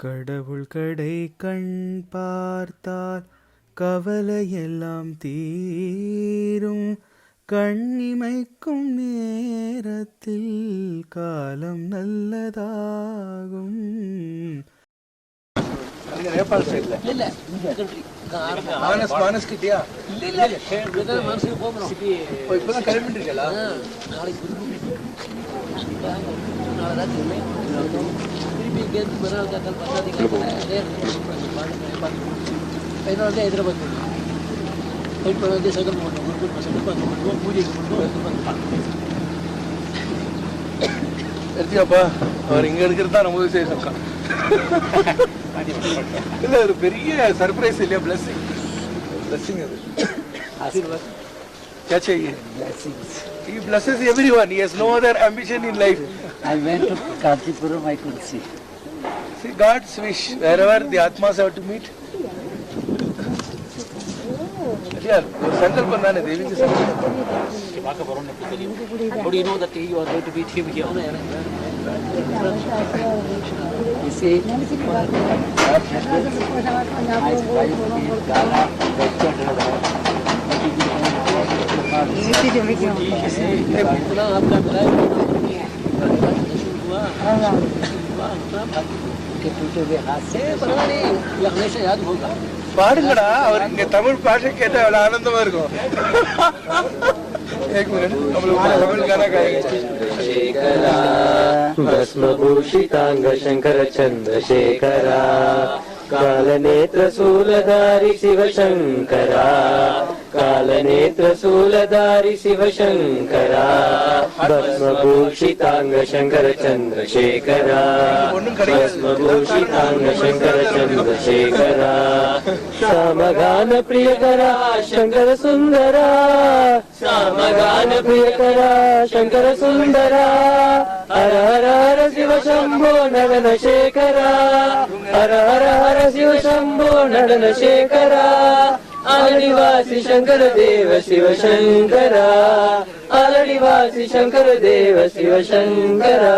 கடவுள் கடை கண் பார்த்தால் கவலையெல்லாம் தீரும். கண்ணிமைக்கும் நேரத்தில் காலம் நல்லதாகும். நேபாள் சைடுல இல்ல மானஸ் கிட்டியா இல்ல மனசுக்கு போகணும். இப்பதான் கிளம்பிட்டுருக்கா நாளைக்கு திருப்பி இங்கேருந்து மறுநாள் காத்தால் பத்தாதிக்கு ஹைதராபாத் வெயிட் பண்ண வந்து சகல் பண்ணுவோம். குருகுல் பசங்க பண்ணுவோம், பூஜைக்கு பண்ணுவோம். எடுத்தியாப்பா அவர் இங்க இருக்கிறது தான் ரொம்ப விசேஷம். இல்ல ஒரு பெரிய சர்ப்ரைஸ் இல்லையா? பிளஸிங் அது ஆசீர்வாத். क्या चाहिए? Blessings. He blesses everyone. He has no other ambition in life. I went to Kanchipuram, I could see. See God's wish wherever the atmas have to meet. यार संकल्प नाने देवी के संकल्प बाका बरोन ने पूछ लिया. How do you know that you are going to meet him here? You see, हमेशा याद होगा. பாடுங்கடா, அவர் இங்க தமிழ் பாட்டு கேட்டா எவ்வளவு ஆனந்தமா இருக்கும். एक मिनट हम लोग तमिल गाना गाएंगे. भस्मभूषितांग शंकर चंद्रशेखरा कालनेत्र शूलधारी शिव शंकरा कालनेत्र शूलधारी शिव शंकरा भस्मभूषितांग शंकर चंद्रशेखरा भस्मभूषितांग शंकर चंद्रशेखरा सामगान प्रियकरा शंकर सुंदरा सामगान प्रियकरा शंकर सुंदरा हर हर हर शिव शंभो नडन शेखरा हर हर हर शिव शंभो नडन शेखरा आलडिवासी शंकर देव शिव शंकरा आलडिवासी शंकर देव शिव शंकरा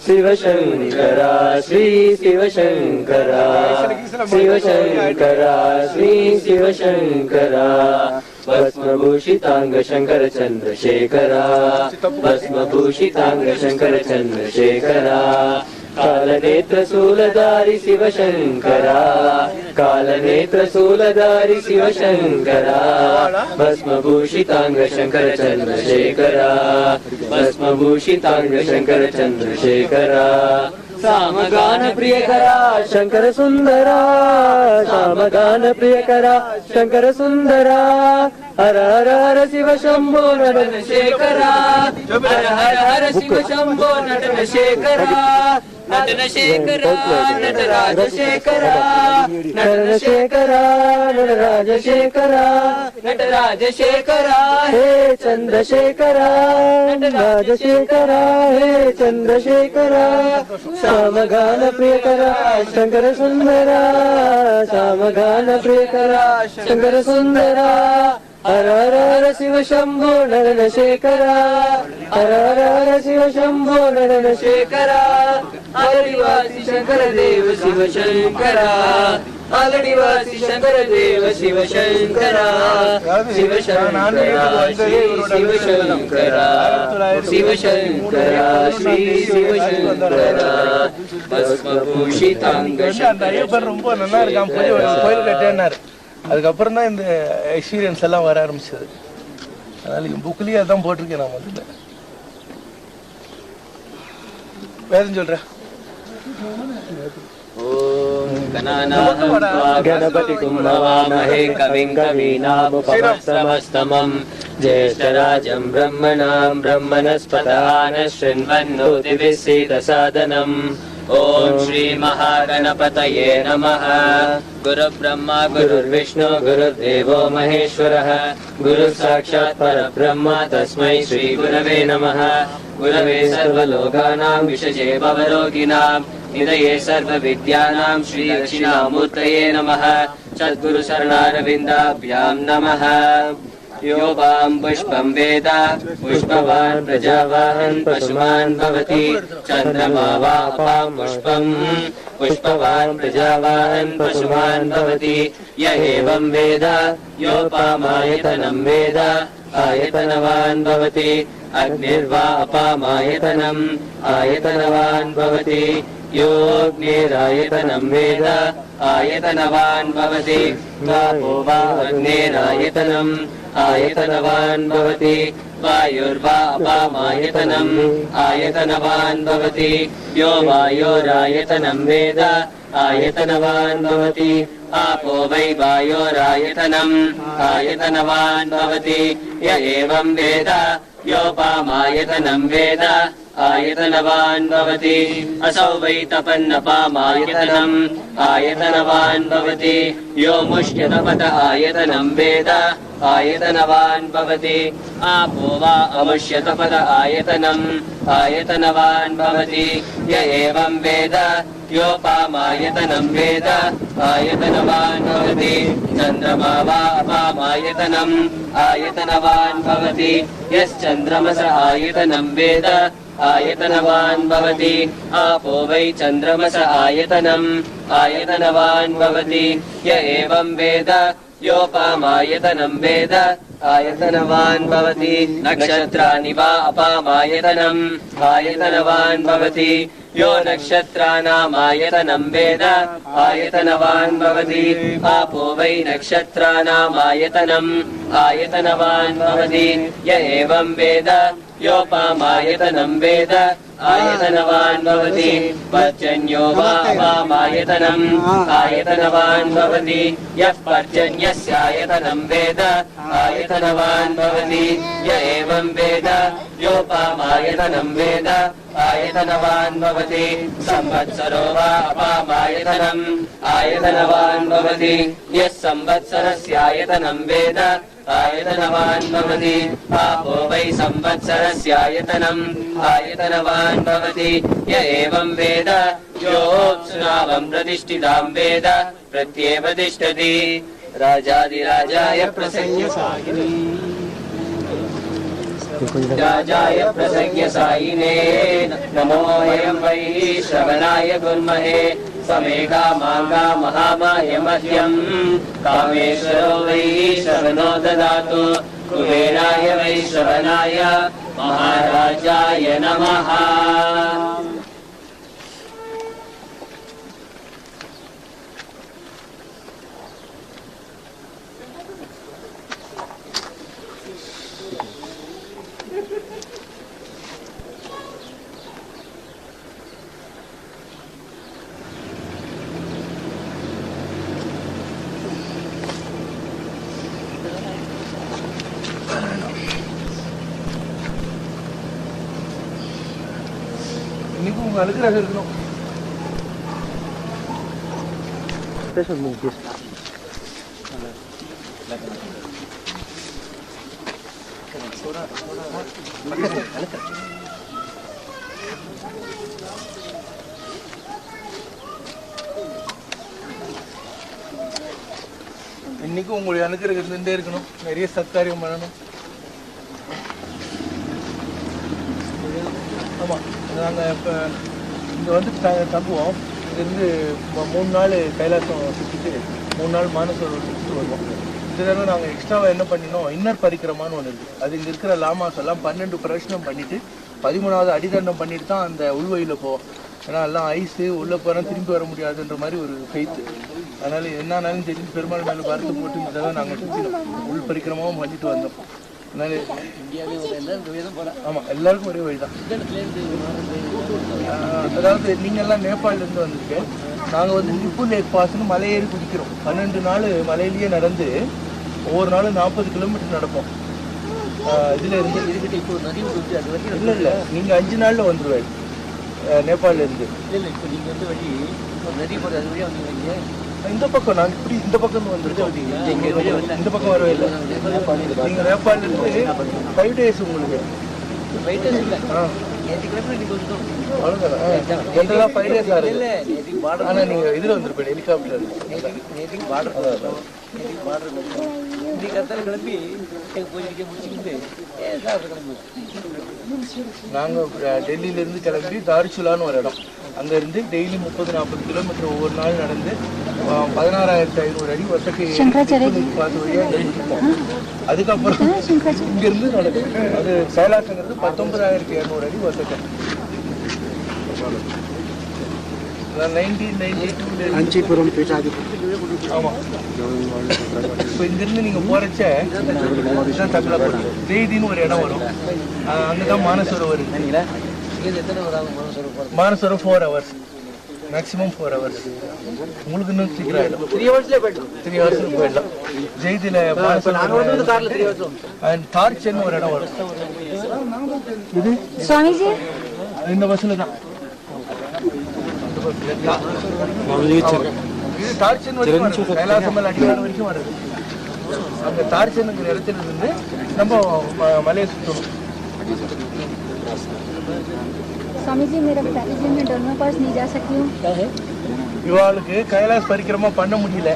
शिव शंकरा श्री शिव शंकरा शिव शंकरा श्री शिव शंकरा भस्मभूषितांग शंकर चंद्रशेखरा भस्मभूषितांग शंकर चंद्रशेखरा कालनेत्र शूलधारी शिव शंकरा कालनेत्र शूलधारी शिव शंकरा भस्मभूषितांग शंकर चंद्रशेखरा भस्मभूषितांग शंकर चंद्रशेखरा सामगान प्रियकरा शंकर सुंदरा सामगान प्रियकरा शंकर सुंदरा हर हर हर शिव शंभो नडन शेखरा हर हर हर शिव शंभो नडन शेखरा नटन शेखरा नटराज शेखरा नटन शेखरा नटराज शेखरा नटराज शेखरा हे चंद्रशेखरा नटराज शेखरा हे चंद्रशेखरा सामगान प्रियकरा शंकर सुंदरा सामगान प्रियकरा शंकर सुंदरा हर हर हर शिव शंभो नडन शेखरा हर हर हर शिव शंभो नडन शेखरा आलडिवासी शंकर देव शिव शंकरा आलडिवासी शंकर देव शिव शंकरा शिव शंकरा श्री शिव शंकरा शिव शंकरा श्री शिव शंकरा भस्मभूषितांग शंकर ரொம்ப நல்லா இருக்காம். கோயில் கட்டினார். அதுக்கப்புறம் தான் இந்த எக்ஸ்பீரியன்ஸ் எல்லாம் வர ஆரம்பிச்சது. அதனால என் புக்லயே அதான் போட்டிருக்கேன். நான் முதல்ல வேதம் சொல்றேன். गणपति कुम्भवामहे कविं कवीनामुपमश्रवस्तमम् ज्येष्ठराजं ब्रह्मणां ब्रह्मणस्पदान शृण्वन्नोतिभिः सीदसादनम् ओम श्री महागणपतये नमः। गुरुब्रह्मा गुरुर्विष्णु गुरुर्देवो महेश्वरः गुरुसाक्षात् परब्रह्म तस्मै श्री गुरवे नमः। गुरवे सर्वलोकानां विषजे भवरोगिणां निधये सर्वविद्यानां श्री दक्षिणामूर्तये नमः। सद्गुरु शरणारविन्दाभ्यां नमः। योपां पुष्पं वेद पुष्पवान् प्रजावान् पशुमान् भवति चन्द्रमा वा अपां पुष्पं पुष्पवान् प्रजावान् पशुमान् भवति य एवं वेद योपामायतनं वेद आयतनवान् भवति अग्निर्वा अपामायतनम् आयतनवान् भवति योऽग्निरायतनं वेद आयतनवान् भवति वापो वा अग्निरायतनम् आयतनवान् भवति वायुर्वा अपामायतनम् आयतनवान् भवति यो वायोरायतनं वेद आयतनवान् भवति आपो वै वायोरायतनम् आयतनवान् भवति य एवं वेद योपामायतनं वेद आयतनवान् भवति असौ वै तपन्नपामायतनम् आयतनवान् भवति यो मुष्यतपत आयतनं वेद आयतनवान् भवति आपो वा अमुष्यतपत आयतनम् आयतनवान् भवति य एवं वेद योपामायतनं वेद आयतनवान् भवति चन्द्रमा वा अपामायतनम् आयतनवान् भवति यश्चन्द्रमस आयतनं वेद आयतनवान् भवति आपो वै चन्द्रमस आयतनम् आयतनवान् भवति य एवं वेद योपामायतनं वेद आयतनवान् भवति नक्षत्राणि वा अपामायतनम् आयतनवान् भवति यो नक्षत्राणामायतनं वेद आयतनवान् भवति आपो वै नक्षत्राणामायतनम् आयतनवान् भवति य एवं वेद योपामायतनं वेद आयतनवान् भवति पर्जन्यो वा अपामायतनम् आयतनवान् भवति यः पर्जन्यस्यायतनं वेद आयतनवान् भवति य एवं वेद योपामायतनं वेद आयतनवान् भवति संवत्सरो वा अपामायतनम् आयतनवान् भवति यः संवत्सरस्यायतनं वेद आयतनवान् भवति आपो वै संवत्सरस्यायतनम् आयतनवान् भवति य एवं वेद योऽप्सुनावं प्रतिष्ठितां वेद प्रत्येव तिष्ठति राजाधिराजाय प्रसंज्ञसायिने राजाय प्रसंज्ञसायिने नमोऽयं वै श्रवणाय कुर्महे समेका मागा महामाह्यमह्यम् कामेश्वरो वै श्रवणो ददातु कुबेराय वै श्रवणाय महाराजाय नमः இன்னைக்கு உங்க அனுகிரகம் இருக்கணும். இன்னைக்கு உங்களுடைய அனுகிரகம் இருந்துட்டே இருக்கணும். நிறைய சத்காரியம் பண்ணணும். ஆமாம், நாங்கள் இப்போ இங்கே வந்து தங்குவோம். இங்கேருந்து 3 நாள் கைலாசம் சுற்றிட்டு 3 நாள் மானசரோவர் சுற்றிட்டு வருவோம். இந்த தடவை நாங்கள் எக்ஸ்ட்ராவாக என்ன பண்ணினோம், இன்னர் பரிக்கிரமான்னு ஒன்று இருக்குது. அது இங்கே இருக்கிற லாமாஸ் எல்லாம் 12 பிரதட்சணம் பண்ணிவிட்டு 13வது அடிதண்டம் பண்ணிட்டு தான் அந்த உள்வழியில் போவோம். ஏன்னா எல்லாம் ஐஸு உள்ளே போனால் திரும்பி வர முடியாதுன்ற மாதிரி ஒரு ஃபெய்த்து. அதனால் என்னானாலும் தெரிஞ்சு பெருமாள் மேலே பார்த்து போட்டு இந்த தடவை நாங்கள் சுற்றினோம். உள் பரிக்கிரமாவும் பண்ணிட்டு வந்தோம். அதனால ஆமாம், எல்லாருக்கும் ஒரே வழி தான். அதாவது நீங்கள்லாம் நேபாளிலேருந்து வந்திருக்கேன். நாங்கள் வந்து நிப்பு லேக் பாஸ்ன்னு மலையேறி குதிக்கிறோம். 12 நாள் மலையிலேயே நடந்து ஒவ்வொரு நாளும் 40 கிலோமீட்டர் நடப்போம். இதில் இருந்து இதுக்கிட்ட இப்போ நதி விட்டு அது வரைக்கும் இல்லை இல்லை, நீங்கள் 5 நாளில் வந்துடுவாங்க நேபாளிலேருந்து. இல்லை, இப்போ நீங்கள் வந்து வழி நதி போகிற அது வழியாக வந்துடுவீங்க. இந்த பக்கம் நாங்கள் இப்படி இந்த பக்கம் வந்துருக்கோம். இந்த பக்கம் வரவே இல்லை. நீங்கள் நேபாளிலேருந்து 5 days உங்களுக்கு 5 days இல்லை. அவ்வளோதான் 5 days ஆகுது. ஆனால் நீங்கள் இதில் வந்துருப்பேன் ஹெலிகாப்டர் நாங்கள் டெல்லியிலேருந்து கிளம்பி தார்சுலான்னு ஒரு இடம் அங்கேருந்து டெய்லி 30-40 கிலோமீட்டர் ஒவ்வொரு நாள் நடந்து 16,500 அடி வருஷத்துக்கு பார்த்து வழியாக இருப்போம். அதுக்கப்புறம் இங்கேருந்து நடக்கும் அது கைலாசங்கிறது 19,200 அடி வருஷத்துக்கு. 1992 ஆமாம். இப்போ இங்கேருந்து நீங்கள் போகிறச்ச ஜெய்தின்னு ஒரு இடம் வரும். அங்கே தான் மானசரோவர் இருக்குங்களா. Manasarovar 4 hours maximum 4 hours. உங்களுக்கு இன்னும் சீக்கிரம் ஆகிடும். 3 hours போயிடலாம். ஜெய்தியில் அண்ட் டார்ச்சர்னு ஒரு இடம் வரும். இது சுவாமிஜி இந்த பஸ்ஸில் தான் இது டார்ச்சன் வரைக்கும் கைலாசமல் அடிவாரம் வரைக்கும் வருது. அந்த டார்ச்சனுங்கிற இடத்துல இருந்து நம்ம மலையை சுற்றணும். स्वामी जी मेरा बता दीजिए मैं डोलमा पास नहीं जा सकती हूँ. இவாளுக்கு கைலாஸ் பரிக்கிரமா பண்ண முடியல.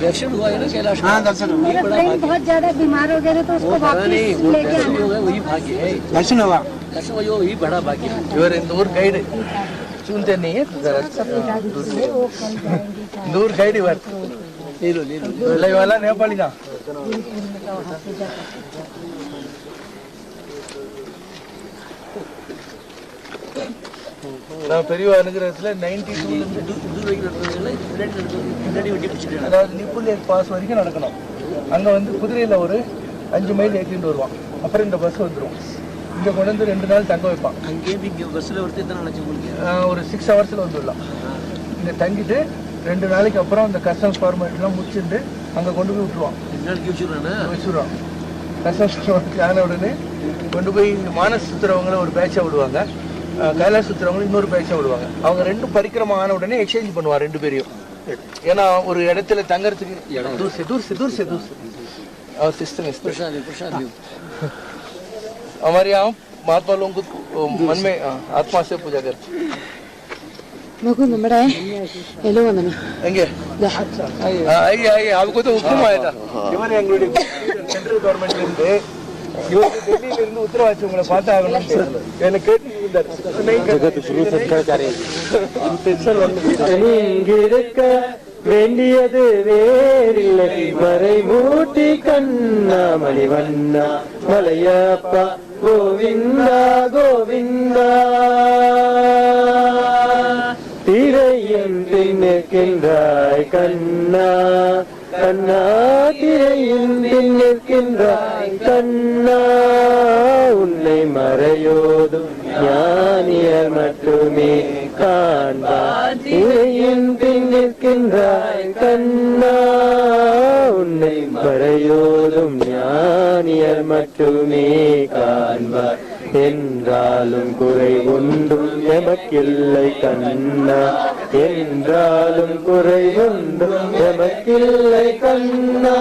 दर्शन हुआ है ना कैलाश. हाँ दर्शन हुआ. मेरा फ्रेंड बहुत ज्यादा बीमार हो गया था तो उसको वापस लेके आना. वही भाग्य है. दर्शन हुआ. दर्शन हुआ वही बड़ा भाग्य है. इवर इंदौर गाइड सुनते नहीं है इंदौर गाइड इवर ले वाला नेपाली தான். நான் பெரியவா அனுகிரகத்தில் 92 அதாவது நிப்புலேக் பாஸ் வரைக்கும் நடக்கணும். அங்கே வந்து குதிரையில் ஒரு 5 மைல் ஏற்றிட்டு வருவான். அப்புறம் இந்த பஸ் வந்துடும். இங்கே கொண்டு வந்து 2 நாள் தங்க வைப்பான். அங்கேயே இங்கே பஸ்ஸில் ஒரு 6 hours வந்துடலாம். இங்கே தங்கிட்டு 2 நாளைக்கு அப்புறம் அந்த கஸ்டம்ஸ் ஃபார்மாலிட்டிலாம் முடிச்சுட்டு அங்கே கொண்டு போய் விட்டுருவான். வச்சுருவான். கஸ்டம்ஸ் ஃபார்மாலிட்டி ஆன உடனே கொண்டு போய் மானஸ் சுற்றுறவங்கள ஒரு பேட்சை விடுவாங்க. கைலாஷ் சுற்றுறவங்களும் இன்னொரு பேட்சை விடுவாங்க. அவங்க 2 பரிக்கிரமா ஆன உடனே எக்ஸ்சேஞ்ச் பண்ணுவாங்க 2 பேரையும். ஏன்னா ஒரு இடத்துல தங்கறதுக்கு दूर और सिस्टम हमारे यहाँ महात्मा लोगों को मन में आत्मा से पूजा करते. हेलो वंदना आइए आपको तो हुक्म आया था. सेंट्रल गवर्नमेंट இருந்து இவங்க டெல்லியில இருந்து உத்தரவு வச்சு உங்களை பார்த்தா ஆகணும் என்ன கேட்டு இருந்தார். வேண்டியது வேறில்லை மறை மூட்டி கண்ணா மணிவண்ணா மலையப்பா கோவிந்தா கோவிந்தா திரையின் பின்னிற்கின்றாய் கண்ணா கண்ணா திரையின் பின்னிற்கின்றாய் கண்ணா உன்னை மறையோதும் ஞானியர் மட்டுமே காண்பார் திரையின் பின்னிற்கின்றாய் கண்ணா உன்னை மறையோதும் ஞானியர் மட்டுமே காண்பார் என்றாலும் குறை ஒன்றும் எமக்கில்லை கண்ணா என்றாலும் குறை ஒன்றும் எமக்கில்லை கண்ணா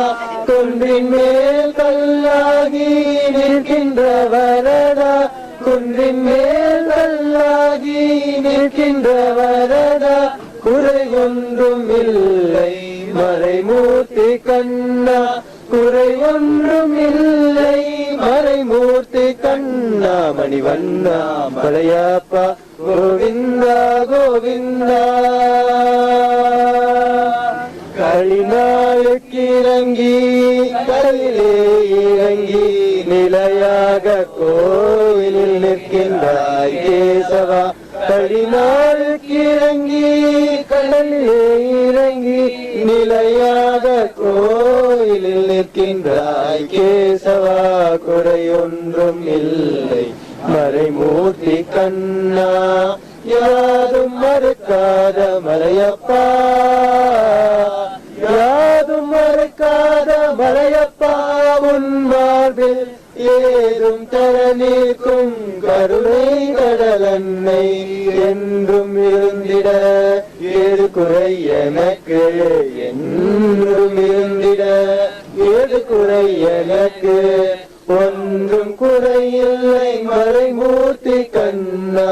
குன்றின் மேல் கல்லாகி நிற்கின்ற வரதா குன்றின் மேல் கல்லாகி நிற்கின்ற வரதா குறை ஒன்றும் இல்லை மறைமூர்த்தி கண்ணா குறை ஒன்றும் இல்லை மறைமூர்த்தி கண்ணா மணிவண்ணா மலையப்பா கோவிந்தா கோவிந்தா களிநாளுக்கிறங்கி கடலிலே இறங்கி நிலையாக கோவிலில் நிற்கின்றாய் கேசவா களிநாளுக்கிறங்கி கடலிலே இறங்கி நிலையாக கோயிலில் நிற்கின்றாய் கேசவா குறையொன்றும் இல்லை மறைமூர்த்தி கண்ணா யாதும் மறுக்காத மலையப்பா யாதும் மறுக்காத மலையப்பா உன் மார்பில் ஏதும் தர நிற்கும் கருணை கடலன்னை என்றும் இருந்திட ஏது குறை எனக்கு என்றும் இருந்திட ஏது குறை எனக்கு ஒன்றும் குறையில்லை மறைமூர்த்தி கண்ணா,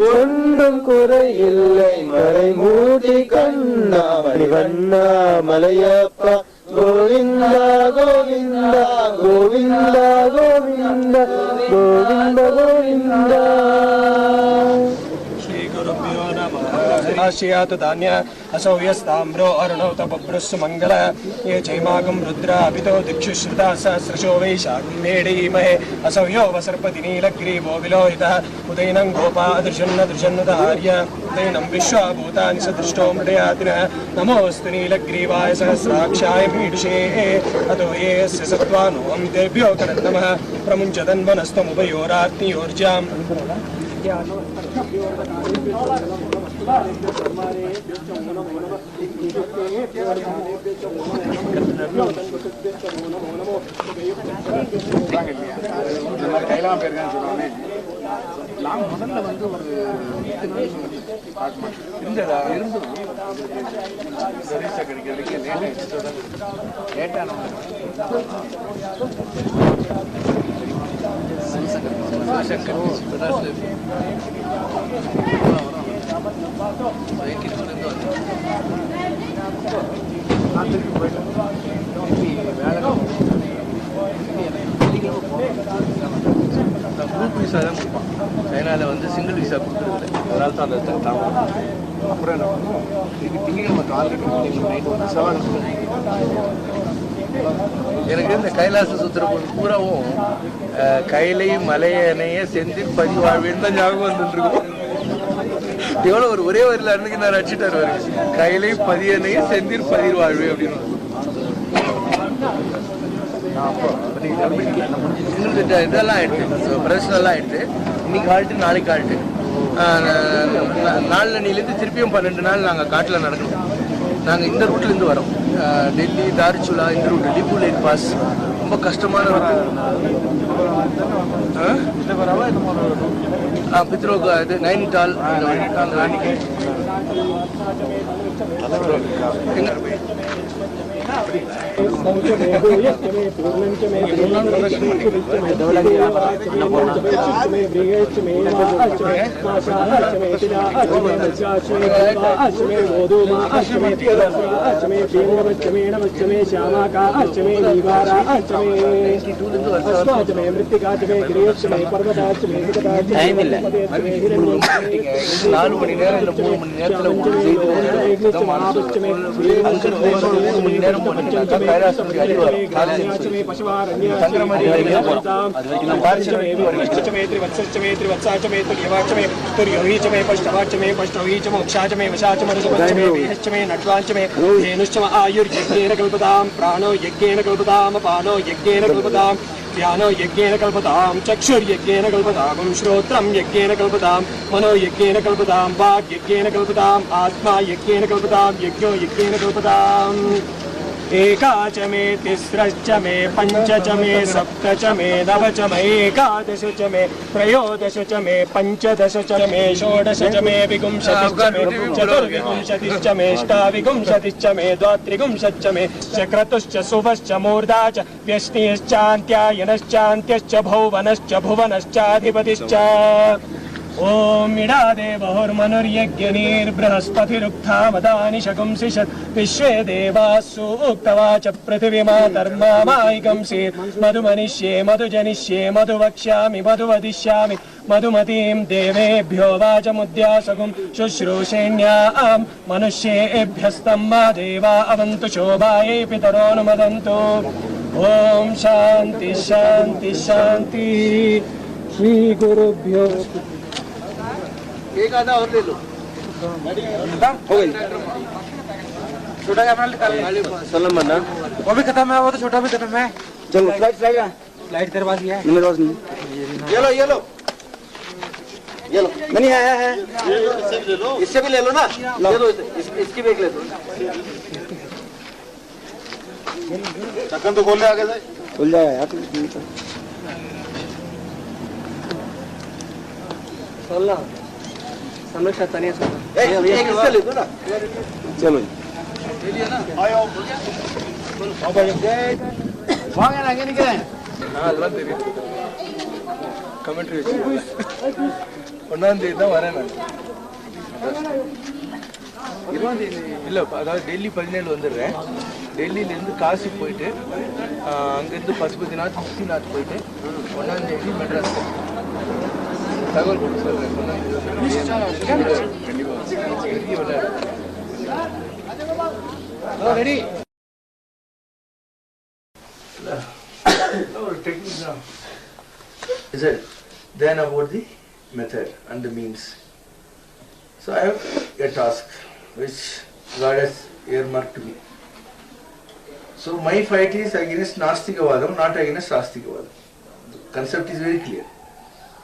ஒன்றும் குறையில்லை மறைமூர்த்தி கண்ணா, மணிவண்ணா மலையப்பா கோவிந்தா கோவிந்தா கோவிந்தா கோவிந்தா கோவிந்த கோவிந்தா. आशियात धान्य असौ यस्ताम्रो अरुणौ तपभ्रस्सु मंगल ये चैमागं रुद्राभितो दिक्षुश्रुता सहस्रशो वैशाखं मेढीमहे असौ यो वसर्पति नीलग्रीवो विलोहितः उदैनं गोपा दृशन्नधार्य उदैनं विश्वाभूतानि सदृष्टो मृडयातिनः नमोऽस्तु नीलग्रीवाय सहस्राक्षाय मीडुषे अतो ये यस्य सत्त्वानो अमितेभ्यो करन्नमः प्रमुञ्चतन्वनस्तमुभयोरात्नियोर्जाम् கைலாம் பேருக்கான்னு சொல்லுவாங்க. நான் முதல்ல வந்து ஒரு இருந்ததா இருந்தது சர்வீஸை கிடைக்கிறதுக்கு லேட்டான குரூப் விசா தான் கொடுப்பான். சைனாவில் வந்து சிங்கிள் விசா கொடுக்குறது, அதனால தான் அந்த அப்புறம் என்ன பண்ணுவோம், இது திங்கக்கிழமை காலையில் நைட்டு வந்து செவ்வாய் எனக்கு இந்த கைலாச சுத்திர பூராவும் கைலை மலையனைய செந்தில் பதிவாழ்வேன்னு தான் ஞாபகம் வந்துருக்கும். எவ்வளோ ஒரே வரியில் அன்னைக்கு நான் அடிச்சுட்டார் வருது, கைலை பதியனைய செந்தில் பதிர் வாழ்வே அப்படின்னு. இதெல்லாம் ஆயிடுச்சு, பிரச்சனைலாம் ஆயிடுச்சு. இன்னைக்கு ஆள்ட்டு நாளைக்கு ஆள்ட்டு நாளிலேருந்து திருப்பியும் 12 நாள் நாங்கள் காட்டில் நடக்கணும். நாங்கள் இந்த ரூட்லேருந்து வரோம், டெல்லி தார்ச்சுலா இந்த ரூட், லிபு லைட் பாஸ், ரொம்ப கஷ்டமான ரூட். பித்ரோகா இது நைனிடால் டைம் இல்லை. 4 மணி நேரம் இல்லை 3 மணி நேரத்தில் உங்களுக்கு செய்து 3 மணி நேரம் போனீங்கன்னாக்கா கைலாசத்துக்கு அடி வரும். தங்குற மாதிரி அது வரைக்கும் प्राणो यज्ञेन कल्पताम पानो यज्ञेन कल्पताम ध्यानो यज्ञेन कल्पताम चक्षुर्यज्ञेन कल्पताम श्रोत्रं यज्ञेन कल्पताम मनो यज्ञेन कल्पताम वाक् यज्ञेन कल्पताम आत्मा यज्ञेन कल्पताम यज्ञो यज्ञेन कल्पताम एका च मे तिस्रश्च मे पञ्च च मे सप्त च मे नव च मे एकादश च मे त्रयोदश च मे पञ्चदश च मे षोडश च मे विंशतिश्च मे चतुर्विंशतिश्च मे अष्टाविंशतिश्च मे द्वात्रिंशच्च मे चक्रतुश्च शुभश्च मूर्धा च व्यष्टिश्चान्त्यायनश्चान्त्यश्च भौवनश्च भुवनश्चाधिपतिश्च ओम इडादे बहुर्मनुर्यज्ञनीर्बृहस्पतिरुक्था मदानि शकुंसिषत् विश्वे देवासु उक्तवाच पृथिवीमातर्मामायिकंसीत् मधुमनिष्ये मधुजनिष्ये मधुवक्ष्यामि मधुवदिष्यामि मधुमतीं देवेभ्यो वाचमुद्यासगुं शुश्रूषेण्यां मनुष्येभ्यस्तं मा देवा अवन्तु शोभायै पितरोऽनुमदन्तु ओम शांति शांति शांति श्री गुरुभ्यो एक आधा और ले लो, हो गई छोटा कैमरा सलम बना वो भी खत्म है, वो तो छोटा भी खत्म है। चलो फ्लाइट लाइट तेरे पास ही है? मेरे पास नहीं। ये लो ये लो ये लो नहीं है इससे भी ले लो ना, ले लो इसकी भी एक ले लो। ढक्कन तो खोल ले आगे से, खुल जाएगा यार। समीक्षा तनिया एक इससे ले दो ना। चलो आओ भाई वहाँ क्या लगे नहीं क्या அதெல்லாம் தெரியும். கமெண்ட்ரி வச்சு 1ஆம் தேதி தான் வரேன் நான். 20ஆம் தேதி இல்லை, அதாவது டெல்லி 17 வந்துடுறேன். டெல்லியிலேருந்து காசி போயிட்டு அங்கேருந்து பசுபதிநாத் முக்திநாத் போயிட்டு 1ஆம் தேதி மெட்ராஸ் தகவல் கொடுத்து சொல்கிறேன். ரெடி ஒரு டெக்னிக் தான். Is it? Then about the method and the means. So I have a task which God has earmarked to me. So my fight is against Nastikavadam, not against Astikavadam. The concept is very clear.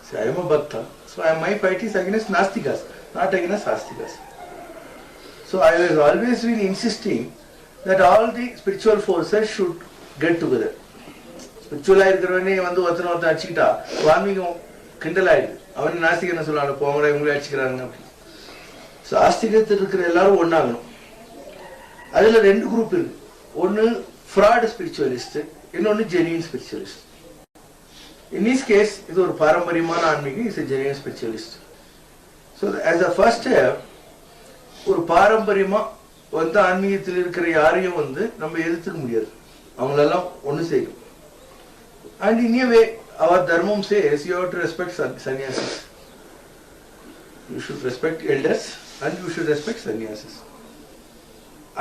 So I am a Bhakta, so my fight is against Nastikas, not against Astikas. So I was always been insisting that all the spiritual forces should get together. ஸ்பிரிச்சுவலாக இருக்கிறவனே வந்து ஒருத்தனை அடிச்சுக்கிட்டா வான்மீகம் கிண்டல் ஆயிடுது. அவன் நாஸ்திக என்ன சொல்லுவாங்க, போங்களா இவங்களே அடிச்சுக்கிறாங்க அப்படின்னு. So ஆஸ்திகத்தில் இருக்கிற எல்லாரும் ஒன்றாகணும். அதில் 2 குரூப் இருக்கு. ஒன்று ஃப்ராட் ஸ்பிரிச்சுவலிஸ்ட், இன்னொன்று genuine spiritualist. In this case இது ஒரு பாரம்பரியமான ஆன்மீகம், is a genuine spiritualist. So as a first ஒரு பாரம்பரியமாக வந்து ஆன்மீகத்தில் இருக்கிற யாரையும் வந்து நம்ம எதிர்த்துக்க முடியாது, அவங்களெல்லாம் ஒன்று செய்யும். And in a way, our dharmam says you have to respect sannyasis. You should respect elders and you should respect sannyasis.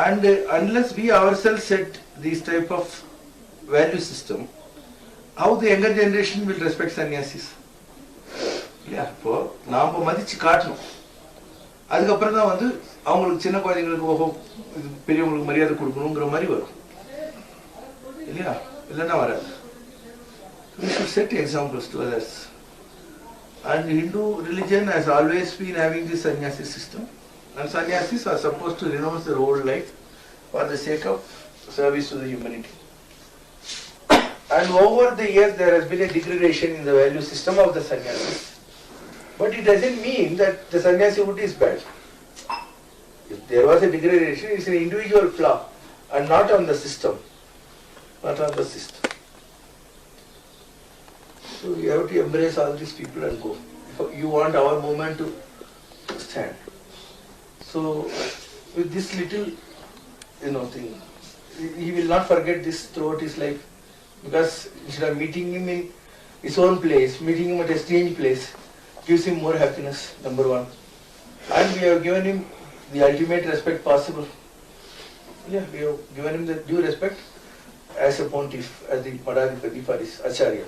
And unless we ourselves set this type of value system, how the younger generation will respect sannyasis? Yeah, இப்போ நாம மதிச்சு காட்டணும். அதுக்கப்புறம் தான் வந்து அவங்களுக்கு சின்ன குழந்தைங்களுக்கு பெரியவங்களுக்கு மரியாதை கொடுக்கணுங்கிற மாதிரி வரும் இல்லையா? இல்லைன்னா வராது. We should set examples to others. And Hindu religion has always been having this sannyasi system. And sannyasis are supposed to renounce their old life for the sake of service to the humanity. And over the years there has been a degradation in the value system of the sannyasis. But it doesn't mean that the sannyasihood is bad. If there was a degradation, it's an individual flaw and not on the system. Not on the system. So you have to embrace all these people and go. You want our movement to stand. So with this little, thing, he will not forget this throughout his life. Because instead of meeting him in his own place, meeting him at a strange place gives him more happiness, number one. And we have given him the ultimate respect possible. Yeah, we have given him the due respect as a pontiff, as the Madhadipati for his Acharya.